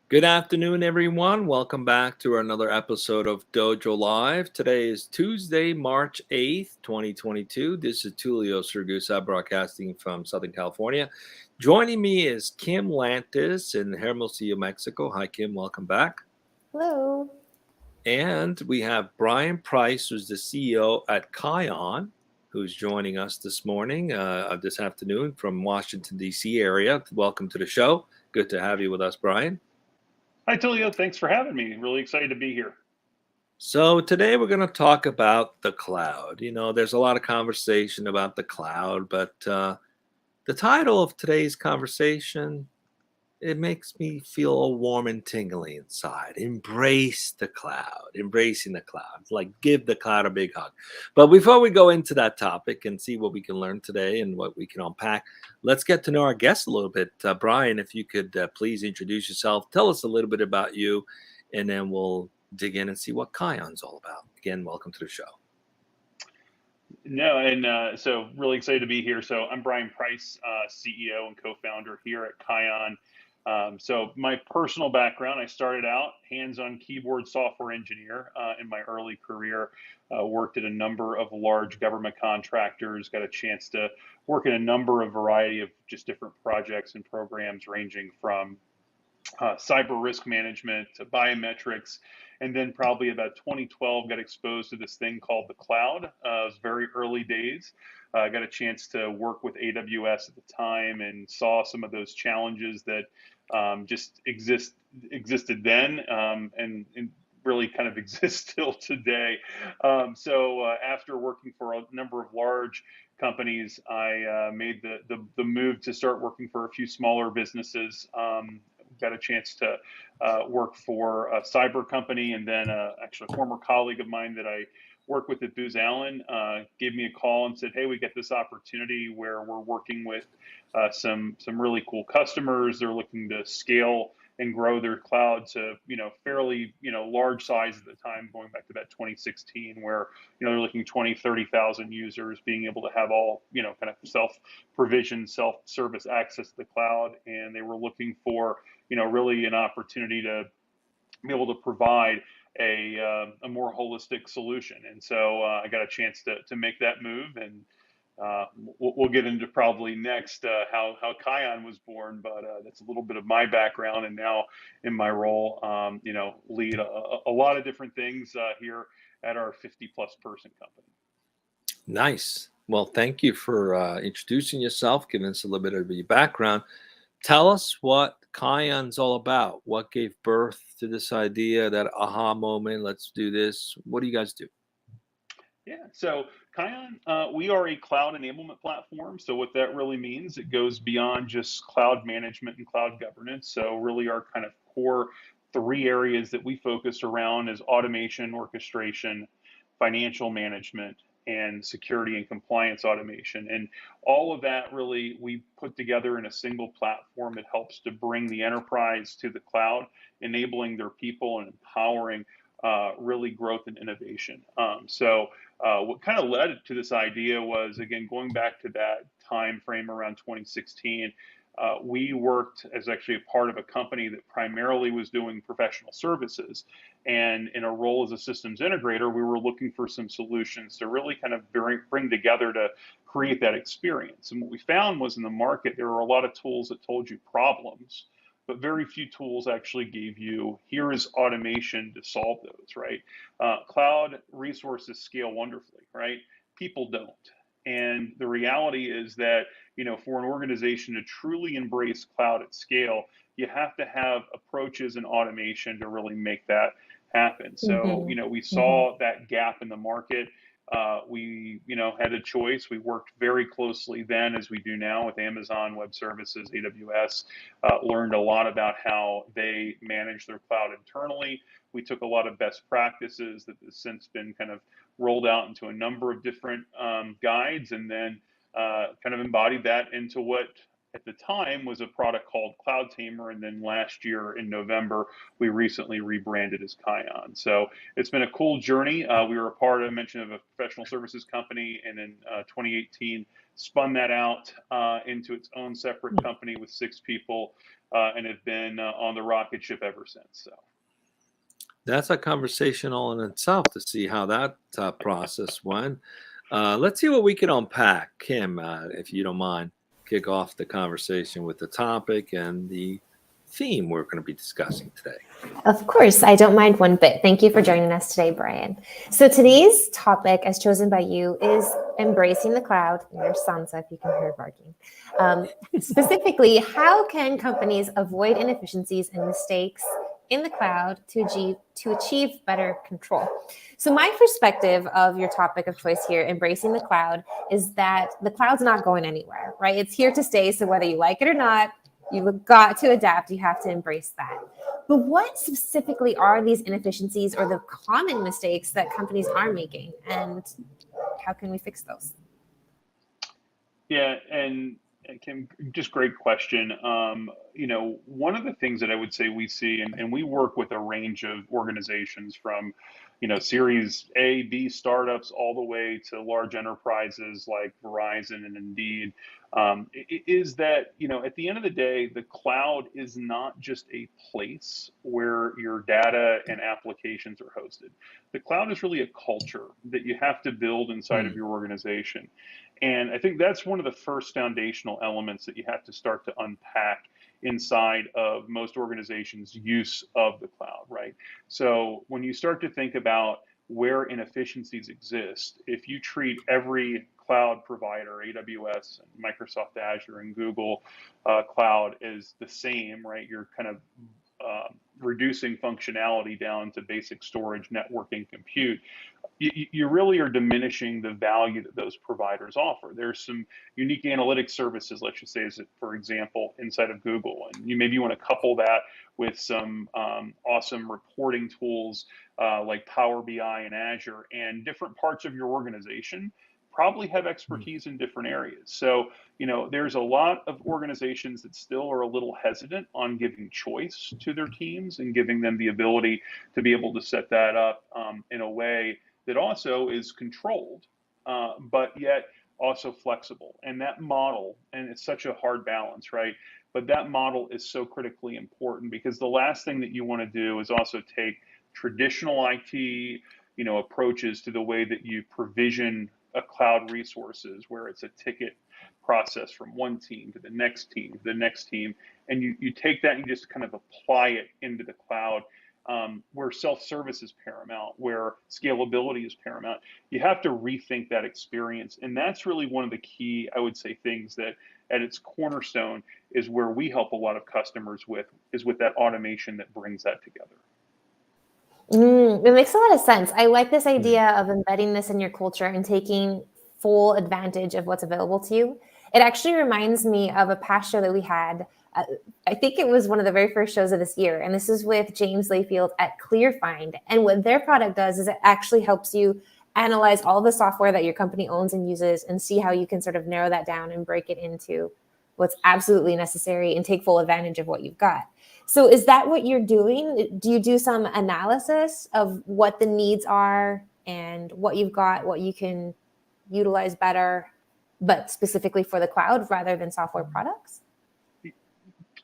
Good afternoon, everyone. Welcome back to another episode of Dojo Live. Today is Tuesday, March 8th, 2022. This is Tulio Surgusa broadcasting from Southern California. Joining me is Kim Lantis in Hermosillo, Mexico. Hi, Kim. Welcome back. Hello. And we have Brian Price, who's the CEO at Kion, who's joining us this afternoon from Washington, D.C. area. Welcome to the show. Good to have you with us, Brian. Hi, Tulio. Thanks for having me. Really excited to be here. So today we're going to talk about the cloud. There's a lot of conversation about the cloud, but the title of today's conversation, it makes me feel all warm and tingly inside. Embrace the cloud, embracing the cloud, like give the cloud a big hug. But before we go into that topic and see what we can learn today and what we can unpack, let's get to know our guest a little bit. Brian, if you could please introduce yourself, tell us a little bit about you, and then we'll dig in and see what Kion's all about. Again, welcome to the show. No, and so really excited to be here. So I'm Brian Price, CEO and co-founder here at Kion. So my personal background, I started out hands-on keyboard software engineer in my early career. Worked at a number of large government contractors. Got a chance to work in a number of variety of just different projects and programs, ranging from cyber risk management to biometrics. And then probably about 2012, got exposed to this thing called the cloud. It was very early days. I got a chance to work with AWS at the time and saw some of those challenges that just existed then, and really kind of exist still today. So after working for a number of large companies, I made the move to start working for a few smaller businesses. Got a chance to work for a cyber company, and then actually a former colleague of mine that I work with at Booz Allen gave me a call and said, "Hey, we get this opportunity where we're working with some really cool customers. They're looking to scale and grow their cloud to fairly large size at the time, going back to that 2016, where they're looking 20-30,000 users, being able to have all kind of self-provision, self-service access to the cloud, and they were looking for really an opportunity to be able to provide a more holistic solution. And so I got a chance to make that move, and we'll get into probably next how Kion was born, but that's a little bit of my background, and now in my role, lead a lot of different things here at our 50 plus person company. Nice. Well, thank you for introducing yourself, giving us a little bit of your background. Tell us what Kion's all about. What gave birth to this idea, that aha moment? Let's do this. What do you guys do? Yeah, so Kion, we are a cloud enablement platform. So what that really means, it goes beyond just cloud management and cloud governance. So really our kind of core three areas that we focus around is automation, orchestration, financial management, and security and compliance automation. And all of that really we put together in a single platform that helps to bring the enterprise to the cloud, enabling their people and empowering really growth and innovation. What kind of led to this idea was, again, going back to that time frame around 2016. We worked as actually a part of a company that primarily was doing professional services. And in a role as a systems integrator, we were looking for some solutions to really kind of bring together to create that experience. And what we found was in the market, there were a lot of tools that told you problems, but very few tools actually gave you, here is automation to solve those, right? Cloud resources scale wonderfully, right? People don't. And the reality is that, for an organization to truly embrace cloud at scale, you have to have approaches and automation to really make that happen. So, Mm-hmm. we Mm-hmm. saw that gap in the market. We, had a choice. We worked very closely then, as we do now, with Amazon Web Services, AWS. Learned a lot about how they manage their cloud internally. We took a lot of best practices that has since been kind of rolled out into a number of different guides, and then kind of embodied that into what at the time was a product called Cloud Tamer, and then last year in November we recently rebranded as Kion. So it's been a cool journey. We were a part, I mentioned, of a professional services company, and in 2018 spun that out into its own separate company with 6 people, and have been on the rocket ship ever since. So. That's a conversation all in itself to see how that process went. Let's see what we can unpack. Kim, if you don't mind, kick off the conversation with the topic and the theme we're going to be discussing today. Of course, I don't mind one bit. Thank you for joining us today, Brian. So today's topic, as chosen by you, is embracing the cloud. There's Sansa, if you can hear barking. Specifically, how can companies avoid inefficiencies and mistakes in the cloud to achieve better control? So my perspective of your topic of choice here, embracing the cloud, is that the cloud's not going anywhere, right? It's here to stay. So whether you like it or not, you've got to adapt. You have to embrace that. But what specifically are these inefficiencies or the common mistakes that companies are making, and how can we fix those? Yeah, and Kim, just great question. One of the things that I would say we see, and we work with a range of organizations from, Series A, B startups all the way to large enterprises like Verizon and Indeed, is that, at the end of the day, the cloud is not just a place where your data and applications are hosted. The cloud is really a culture that you have to build inside of your organization. And I think that's one of the first foundational elements that you have to start to unpack inside of most organizations' use of the cloud, right? So when you start to think about where inefficiencies exist, if you treat every cloud provider, AWS and Microsoft Azure and Google Cloud, as the same, right? You're kind of reducing functionality down to basic storage, networking, compute. You really are diminishing the value that those providers offer. There's some unique analytics services, let's just say, as for example, inside of Google, and you want to couple that with some awesome reporting tools like Power BI and Azure, and different parts of your organization probably have expertise in different areas. So, there's a lot of organizations that still are a little hesitant on giving choice to their teams and giving them the ability to be able to set that up in a way that also is controlled, but yet also flexible. And that model, and it's such a hard balance, right? But that model is so critically important, because the last thing that you want to do is also take traditional IT, approaches to the way that you provision a cloud resources, where it's a ticket process from one team to the next team to the next team, and you take that and you just kind of apply it into the cloud, where self-service is paramount, where scalability is paramount. You have to rethink that experience, and that's really one of the key, I would say, things that at its cornerstone is where we help a lot of customers with that automation that brings that together. It makes a lot of sense. I like this idea of embedding this in your culture and taking full advantage of what's available to you. It actually reminds me of a past show that we had. I think it was one of the very first shows of this year. And this is with James Layfield at ClearFind. And what their product does is it actually helps you analyze all the software that your company owns and uses and see how you can sort of narrow that down and break it into what's absolutely necessary and take full advantage of what you've got. So is that what you're doing? Do you do some analysis of what the needs are and what you've got, what you can utilize better, but specifically for the cloud rather than software products?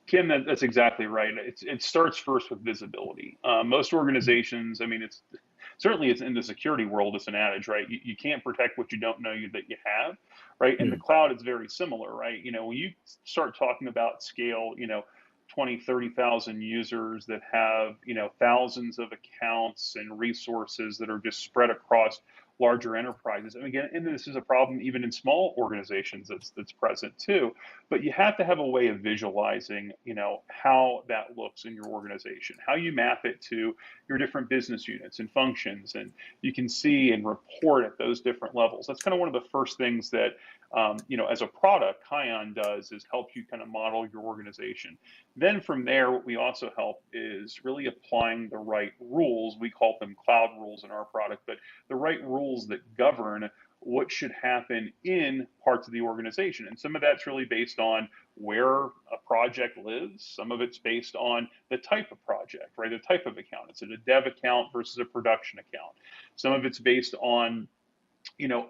Kim, that's exactly right. It starts first with visibility. Most organizations, it's in the security world, it's an adage, right? You can't protect what you don't know that you have, right? In the cloud, it's very similar, right? When you start talking about scale, 20, 30,000 users that have, thousands of accounts and resources that are just spread across larger enterprises. And again, and this is a problem even in small organizations that's present too. But you have to have a way of visualizing, how that looks in your organization, how you map it to your different business units and functions, and you can see and report at those different levels. That's kind of one of the first things that as a product, Kion does is help you kind of model your organization. Then from there, what we also help is really applying the right rules. We call them cloud rules in our product, but the right rules that govern what should happen in parts of the organization. And some of that's really based on where a project lives. Some of it's based on the type of project, right? The type of account. Is it a dev account versus a production account? Some of it's based on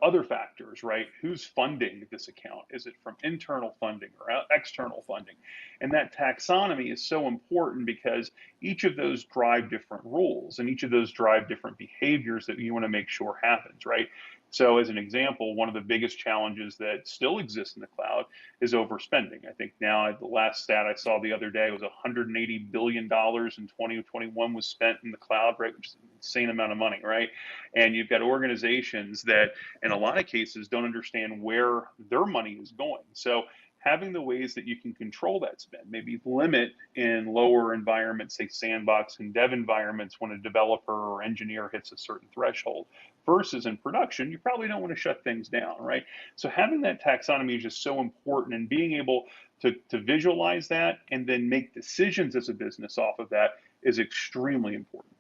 other factors, right? Who's funding this account? Is it from internal funding or external funding? And that taxonomy is so important because each of those drive different rules and each of those drive different behaviors that you want to make sure happens, right? So as an example, one of the biggest challenges that still exists in the cloud is overspending. I think now the last stat I saw the other day was $180 billion in 2021 was spent in the cloud, right? Which is an insane amount of money, right? And you've got organizations that in a lot of cases don't understand where their money is going. So having the ways that you can control that spend, maybe limit in lower environments, say sandbox and dev environments, when a developer or engineer hits a certain threshold, versus in production, you probably don't want to shut things down, right? So having that taxonomy is just so important, and being able to visualize that and then make decisions as a business off of that is extremely important.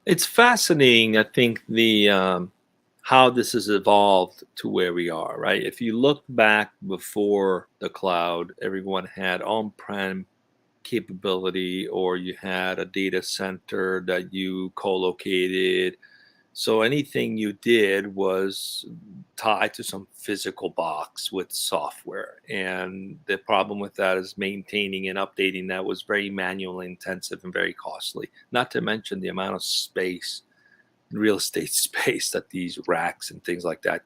It's fascinating, I think, the how this has evolved to where we are, right? If you look back before the cloud, everyone had on-prem capability, or you had a data center that you co-located. So anything you did was tied to some physical box with software. And the problem with that is maintaining and updating that was very manually intensive and very costly, not to mention the amount of space, real estate space, that these racks and things like that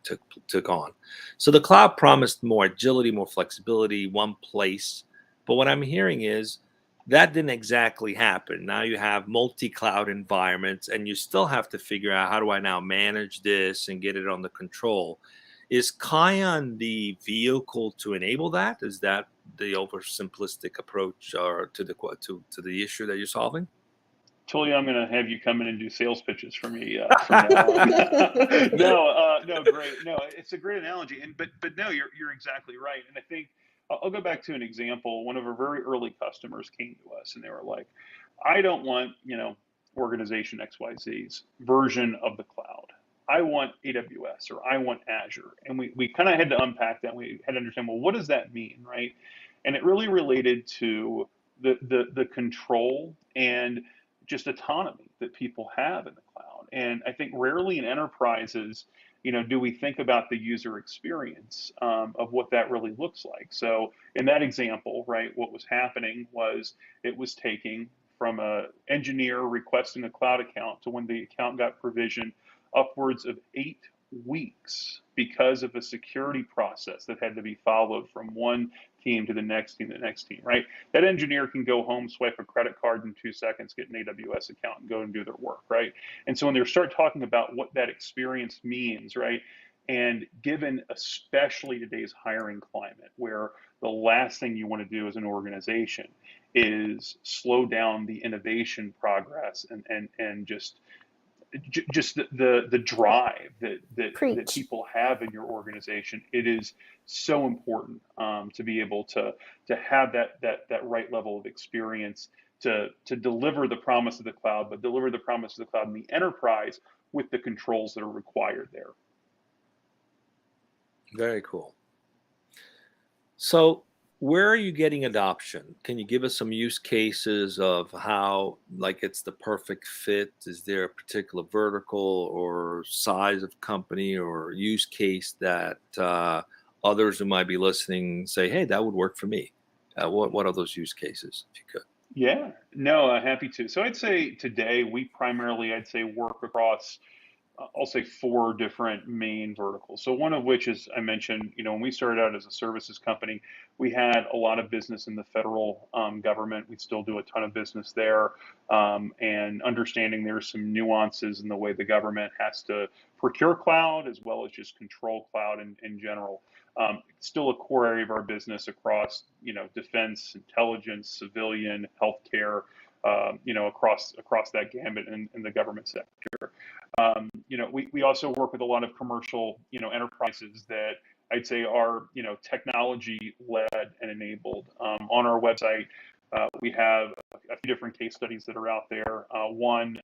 took on. So the cloud promised more agility, more flexibility, one place. But what I'm hearing is that didn't exactly happen. Now you have multi-cloud environments, and you still have to figure out, how do I now manage this and get it under control? Is Kion the vehicle to enable that? Is that the oversimplistic approach, or to the issue that you're solving? Tulio, I'm going to have you come in and do sales pitches for me from now on. No, great. No, it's a great analogy, but no, you're exactly right. And I think I'll go back to an example. One of our very early customers came to us, and they were like, "I don't want organization XYZ's version of the cloud. I want AWS, or I want Azure." And we kind of had to unpack that. We had to understand, well, what does that mean, right? And it really related to the control and just autonomy that people have in the cloud. And I think rarely in enterprises, do we think about the user experience of what that really looks like. So in that example, right, what was happening was it was taking from a engineer requesting a cloud account to when the account got provisioned upwards of 8 weeks because of a security process that had to be followed from one team to the next team, right? That engineer can go home, swipe a credit card in 2 seconds, get an AWS account, and go and do their work, right? And so when they start talking about what that experience means, right, and given especially today's hiring climate, where the last thing you want to do as an organization is slow down the innovation progress and just the drive that people have in your organization, it is so important to be able to have that right level of experience to deliver the promise of the cloud, but deliver the promise of the cloud in the enterprise with the controls that are required there. Very cool. So where are you getting adoption? Can you give us some use cases of how, like, it's the perfect fit? Is there a particular vertical or size of company or use case that others who might be listening say, hey, that would work for me? What are those use cases, if you could? Yeah, no, happy to. So I'd say today we primarily, work across, I'll say 4 different main verticals. So one of which is, I mentioned, when we started out as a services company, we had a lot of business in the federal government. We still do a ton of business there, and understanding there's some nuances in the way the government has to procure cloud as well as just control cloud in general. It's still a core area of our business across, defense, intelligence, civilian, healthcare, across that gambit in the government sector. We also work with a lot of commercial, enterprises that I'd say are, technology led and enabled. On our website, We have a few different case studies that are out there. One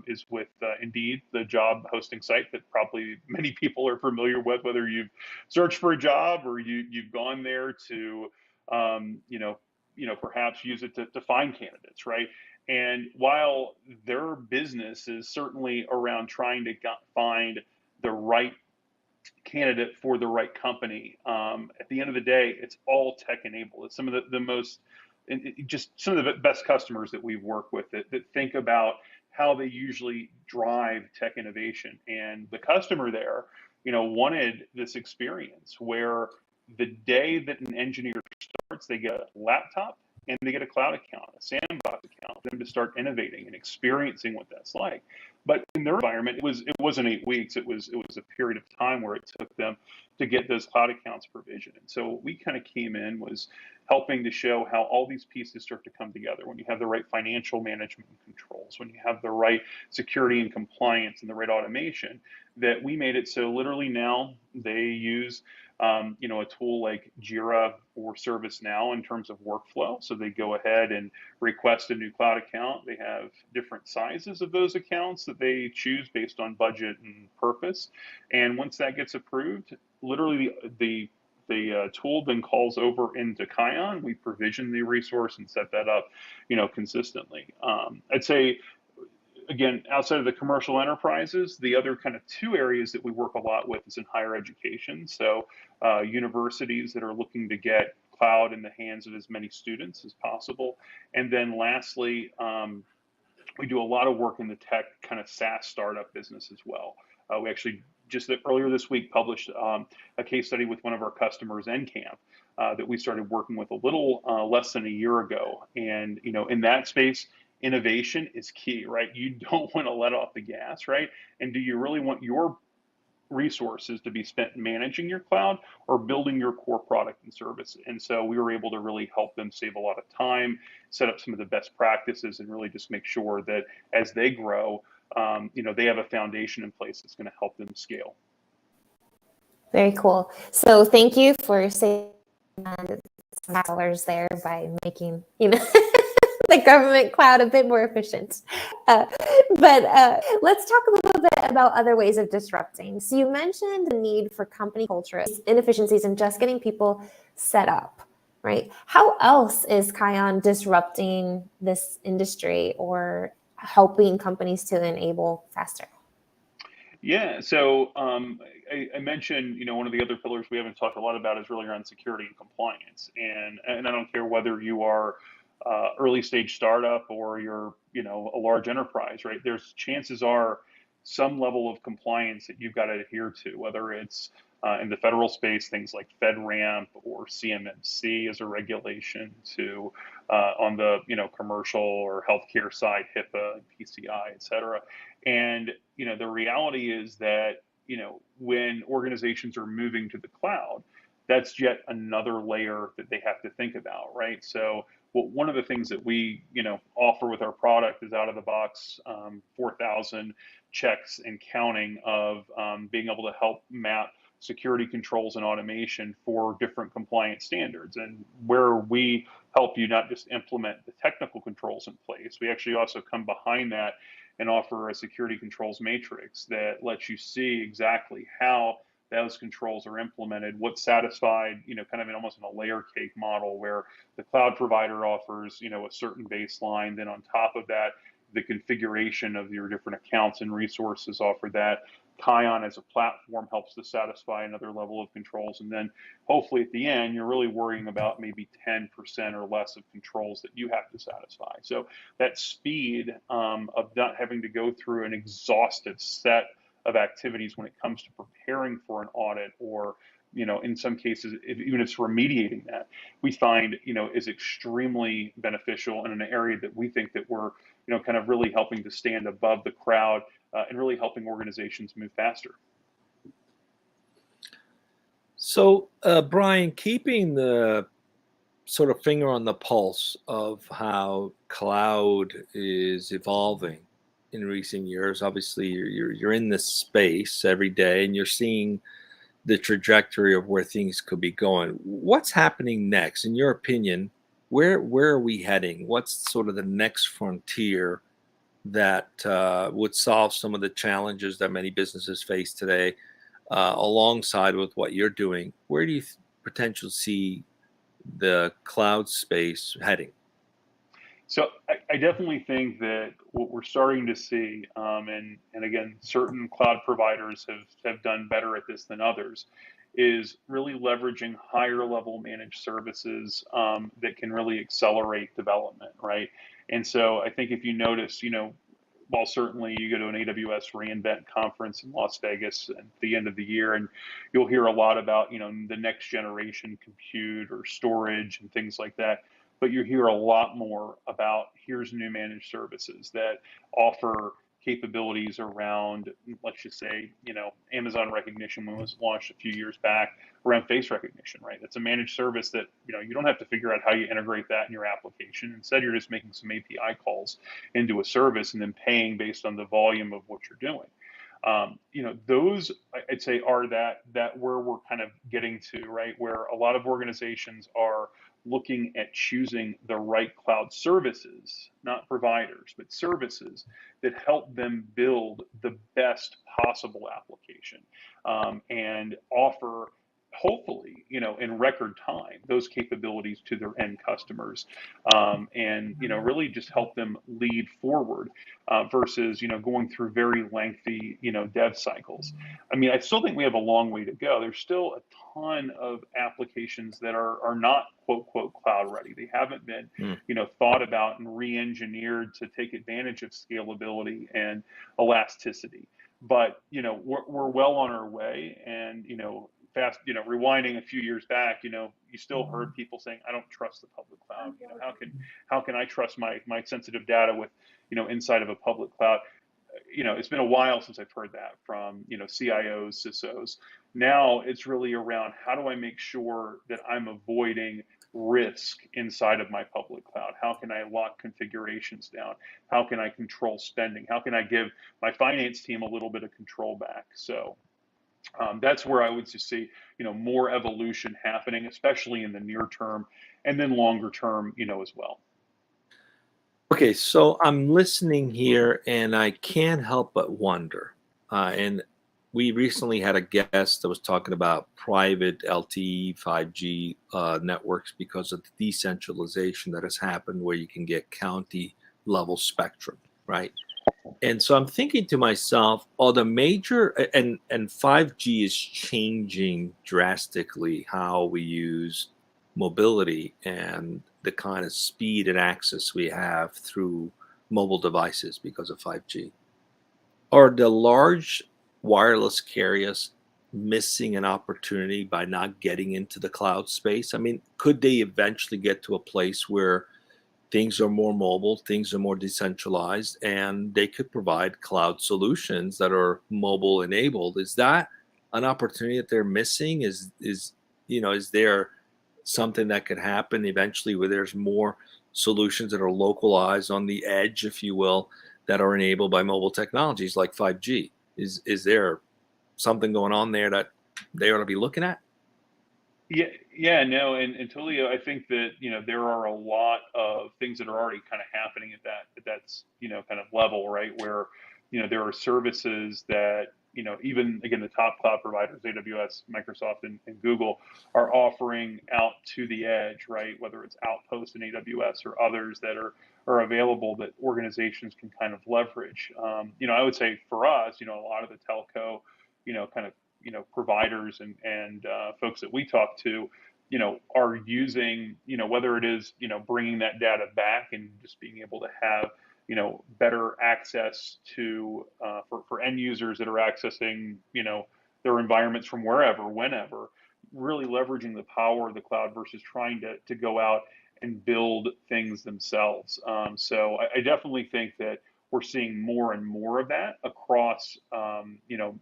is with Indeed, the job hosting site that probably many people are familiar with, whether you've searched for a job or you've gone there to, perhaps use it to find candidates, right? And while their business is certainly around trying to find the right candidate for the right company, at the end of the day, it's all tech enabled. It's some of the most, just some of the best customers that we've worked with that think about how they usually drive tech innovation. And the customer there, wanted this experience where the day that an engineer starts, they get a laptop and they get a cloud account, a sandbox account, for them to start innovating and experiencing what that's like. But in their environment, it wasn't 8 weeks. It was a period of time where it took them to get those cloud accounts provisioned. And so what we kind of came in was helping to show how all these pieces start to come together. When you have the right financial management controls, when you have the right security and compliance and the right automation, that we made it so literally now they use a tool like Jira or ServiceNow in terms of workflow. So they go ahead and request a new cloud account. They have different sizes of those accounts that they choose based on budget and purpose. And once that gets approved, literally the tool then calls over into Kion. We provision the resource and set that up, consistently. I'd say, again, outside of the commercial enterprises, the other kind of two areas that we work a lot with is in higher education. So universities that are looking to get cloud in the hands of as many students as possible. And then lastly, we do a lot of work in the tech kind of SaaS startup business as well. We actually just earlier this week published a case study with one of our customers, NCamp, that we started working with a little less than a year ago. And, in that space, innovation is key, right? You don't want to let off the gas, right? And do you really want your resources to be spent managing your cloud or building your core product and service? And so we were able to really help them save a lot of time, set up some of the best practices, and really just make sure that as they grow, they have a foundation in place that's going to help them scale. Very cool. So thank you for saving some dollars there by making, the government cloud a bit more efficient. But let's talk a little bit about other ways of disrupting. So you mentioned the need for company culture, inefficiencies, and just getting people set up, right? How else is Kion disrupting this industry or helping companies to enable faster? Yeah, so I mentioned, one of the other pillars we haven't talked a lot about is really around security and compliance. And I don't care whether you are early stage startup or you're, a large enterprise, right? There's chances are some level of compliance that you've got to adhere to, whether it's in the federal space, things like FedRAMP or CMMC as a regulation, to on the commercial or healthcare side, HIPAA, PCI, et cetera. And the reality is that when organizations are moving to the cloud, that's yet another layer that they have to think about, right? So one of the things that we offer with our product is out of the box 4,000 checks and counting of being able to help map security controls and automation for different compliance standards, and where we help you not just implement the technical controls in place, we actually also come behind that and offer a security controls matrix that lets you see exactly how those controls are implemented, what's satisfied, kind of in almost in a layer cake model where the cloud provider offers, a certain baseline. Then on top of that, the configuration of your different accounts and resources offer that. Kion as a platform helps to satisfy another level of controls. And then hopefully at the end, you're really worrying about maybe 10% or less of controls that you have to satisfy. So that speed of not having to go through an exhaustive set of activities when it comes to preparing for an audit, or in some cases, even if it's remediating that, we find is extremely beneficial in an area that we think that we're kind of really helping to stand above the crowd and really helping organizations move faster. So, Brian, keeping the sort of finger on the pulse of how cloud is evolving in recent years, obviously you're in this space every day and you're seeing the trajectory of where things could be going. What's happening next, in your opinion? where are we heading? What's sort of the next frontier that would solve some of the challenges that many businesses face today, alongside with what you're doing? Where do you potentially see the cloud space heading? So I definitely think that what we're starting to see, and again, certain cloud providers have done better at this than others, is really leveraging higher level managed services that can really accelerate development, right? And so I think if you notice, while certainly you go to an AWS reInvent conference in Las Vegas at the end of the year, and you'll hear a lot about, the next generation compute or storage and things like that. But you hear a lot more about here's new managed services that offer capabilities around, let's just say, Amazon recognition when it was launched a few years back around face recognition, right? It's a managed service that, you don't have to figure out how you integrate that in your application. Instead, you're just making some API calls into a service and then paying based on the volume of what you're doing. Those I'd say are that where we're kind of getting to, right? Where a lot of organizations are looking at choosing the right cloud services, not providers, but services that help them build the best possible application, and offer, hopefully, in record time, those capabilities to their end customers, and really just help them lead forward, versus going through very lengthy dev cycles. I mean, I still think we have a long way to go. There's still a ton of applications that are not quote cloud ready. They haven't been thought about and re-engineered to take advantage of scalability and elasticity. But we're well on our way, and fast, rewinding a few years back, you still heard people saying, I don't trust the public cloud. How can I trust my sensitive data with inside of a public cloud? It's been a while since I've heard that from CIOs, CISOs. Now it's really around, how do I make sure that I'm avoiding risk inside of my public cloud? How can I lock configurations down? How can I control spending? How can I give my finance team a little bit of control back? So that's where I would just see more evolution happening, especially in the near term, and then longer term as well. Okay, so I'm listening here, and I can't help but wonder. And we recently had a guest that was talking about private LTE 5G networks because of the decentralization that has happened, where you can get county level spectrum, right? And so I'm thinking to myself, the major and 5G is changing drastically how we use mobility and the kind of speed and access we have through mobile devices because of 5G. Are the large wireless carriers missing an opportunity by not getting into the cloud space? I mean, could they eventually get to a place where things are more mobile, things are more decentralized, and they could provide cloud solutions that are mobile enabled? Is that an opportunity that they're missing? Is there something that could happen eventually where there's more solutions that are localized on the edge, if you will, that are enabled by mobile technologies like 5G? Is there something going on there that they ought to be looking at? Yeah, no, and Tulio, I think that there are a lot of things that are already kind of happening at that's kind of level, right? Where there are services that even again the top cloud providers, AWS, Microsoft, and Google, are offering out to the edge, right? Whether it's Outpost in AWS or others that are available that organizations can kind of leverage. I would say for us, a lot of the telco, kind of providers and folks that we talk to, are using, whether it is, bringing that data back and just being able to have, better access to, for end users that are accessing, their environments from wherever, whenever, really leveraging the power of the cloud versus trying to go out and build things themselves. So I definitely think that we're seeing more and more of that across,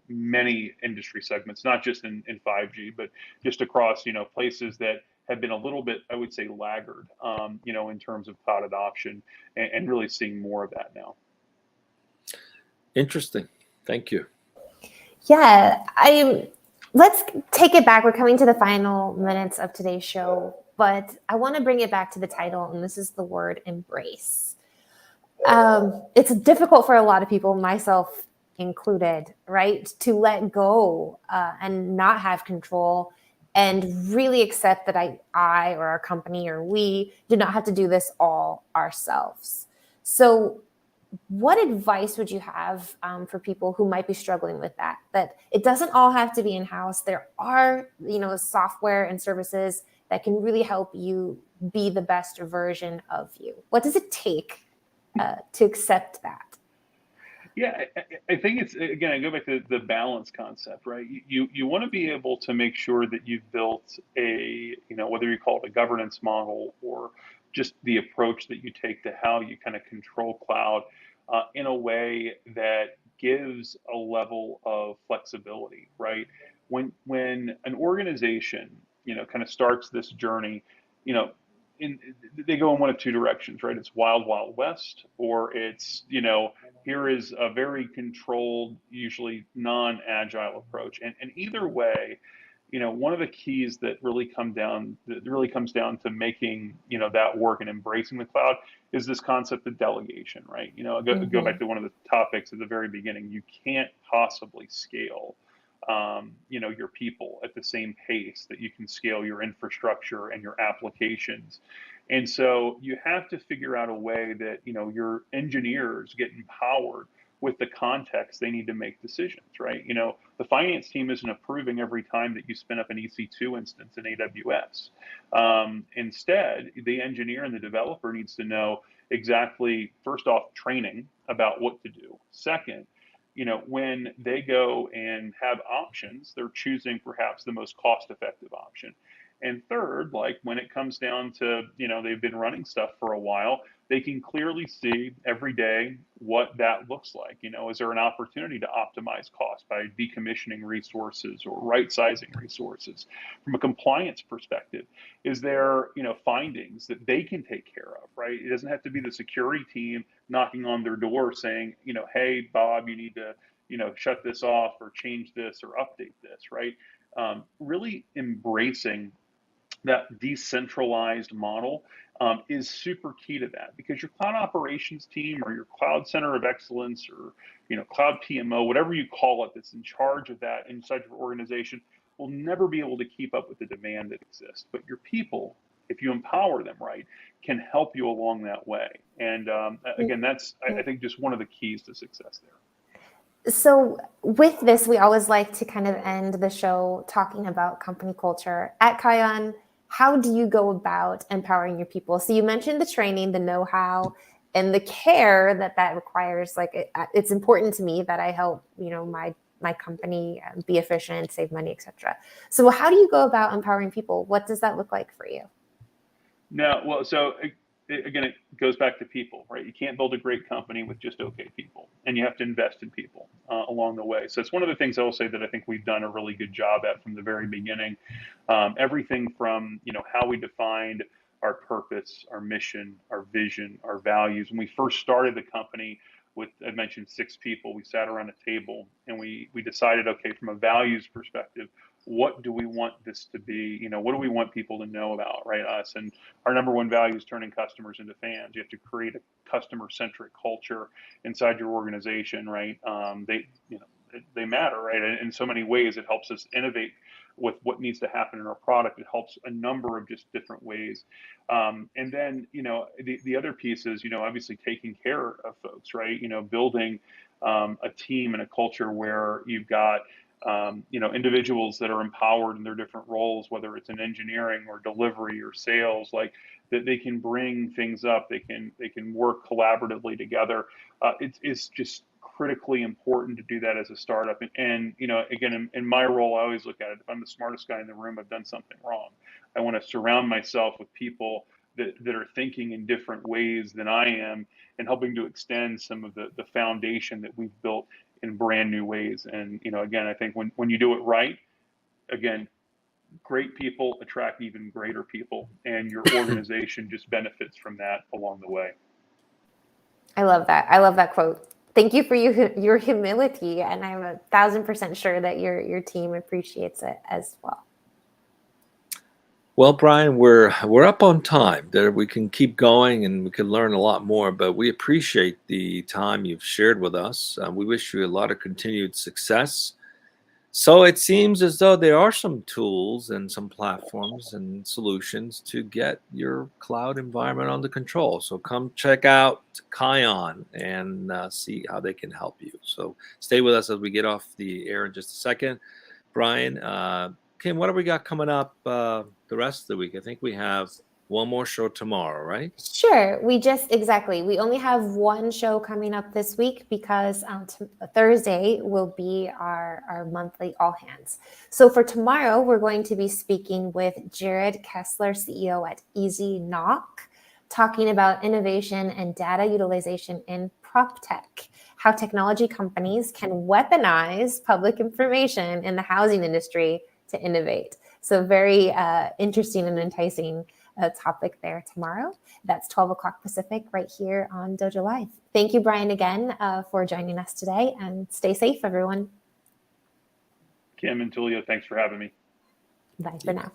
many industry segments, not just in 5G, but just across, places that have been a little bit, I would say, laggard, in terms of cloud adoption, and really seeing more of that now. Interesting. Thank you. Yeah, let's take it back. We're coming to the final minutes of today's show. but I want to bring it back to the title, and this is the word embrace. It's difficult for a lot of people, myself included, right, to let go and not have control and really accept that I or our company or we did not have to do this all ourselves. So what advice would you have for people who might be struggling with that? That it doesn't all have to be in-house. There are, software and services that can really help you be the best version of you. What does it take to accept that? Yeah, I think it's, again, I go back to the balance concept, right? You want to be able to make sure that you've built whether you call it a governance model or just the approach that you take to how you kind of control cloud in a way that gives a level of flexibility, right? When an organization, kind of starts this journey, you know, they go in one of two directions, right? It's wild, wild west, or it's, here is a very controlled, usually non-agile approach. And either way, one of the keys that really comes down to making, that work and embracing the cloud is this concept of delegation, right? Go back to one of the topics at the very beginning. You can't possibly scale, your people at the same pace that you can scale your infrastructure and your applications. And so you have to figure out a way that, your engineers get empowered with the context they need to make decisions, right? The finance team isn't approving every time that you spin up an EC2 instance in AWS. Instead, the engineer and the developer needs to know exactly, first off, training about what to do. Second, when they go and have options, they're choosing perhaps the most cost-effective option. And third, like when it comes down to, they've been running stuff for a while, they can clearly see every day what that looks like. Is there an opportunity to optimize cost by decommissioning resources or right-sizing resources? From a compliance perspective, is there, findings that they can take care of, right? It doesn't have to be the security team knocking on their door saying, hey, Bob, you need to, shut this off or change this or update this, right? Really embracing that decentralized model is super key to that, because your cloud operations team or your cloud center of excellence or cloud PMO, whatever you call it, that's in charge of that inside your organization, will never be able to keep up with the demand that exists. But your people, if you empower them right, can help you along that way. And again, that's, I think, just one of the keys to success there. So with this, we always like to kind of end the show talking about company culture. At Kion, how do you go about empowering your people? So you mentioned the training, the know-how, and the care that requires. Like it's important to me that I help, my company be efficient, save money, etc. So how do you go about empowering people? What does that look like for you? No, well, so again, it goes back to people, right? You can't build a great company with just okay people, and you have to invest in people along the way. So it's one of the things I will say that I think we've done a really good job at from the very beginning. Everything from, how we defined our purpose, our mission, our vision, our values. When we first started the company with, I mentioned 6 people, we sat around a table and we decided, okay, from a values perspective, what do we want this to be? What do we want people to know about, right? Us. And our number one value is turning customers into fans. You have to create a customer-centric culture inside your organization, right? They matter, right? And in so many ways, it helps us innovate with what needs to happen in our product. It helps a number of just different ways. And then, the other piece is, obviously taking care of folks, right? Building a team and a culture where you've got individuals that are empowered in their different roles, whether it's in engineering or delivery or sales, like that they can bring things up, they can work collaboratively together. It's just critically important to do that as a startup. And again, in my role, I always look at it, if I'm the smartest guy in the room, I've done something wrong. I want to surround myself with people that are thinking in different ways than I am, and helping to extend some of the foundation that we've built in brand new ways. And, again, I think when you do it right, again, great people attract even greater people, and your organization just benefits from that along the way. I love that. I love that quote. Thank you for your humility, and I'm 1,000% sure that your team appreciates it as well. Well, Brian, we're up on time. There, we can keep going and we can learn a lot more. But we appreciate the time you've shared with us. We wish you a lot of continued success. So it seems as though there are some tools and some platforms and solutions to get your cloud environment under control. So come check out Kion and see how they can help you. So stay with us as we get off the air in just a second. Brian, Kim, what have we got coming up the rest of the week? I think we have one more show tomorrow, right? Sure. We only have one show coming up this week because Thursday will be our monthly all hands. So for tomorrow, we're going to be speaking with Jared Kessler, CEO at Easy Knock, talking about innovation and data utilization in prop tech, how technology companies can weaponize public information in the housing industry to innovate. So very interesting and enticing topic there tomorrow. That's 12 o'clock Pacific right here on Dojo Live. Thank you, Brian, again for joining us today, and stay safe, everyone. Kim and Tulio, thanks for having me. Bye for now.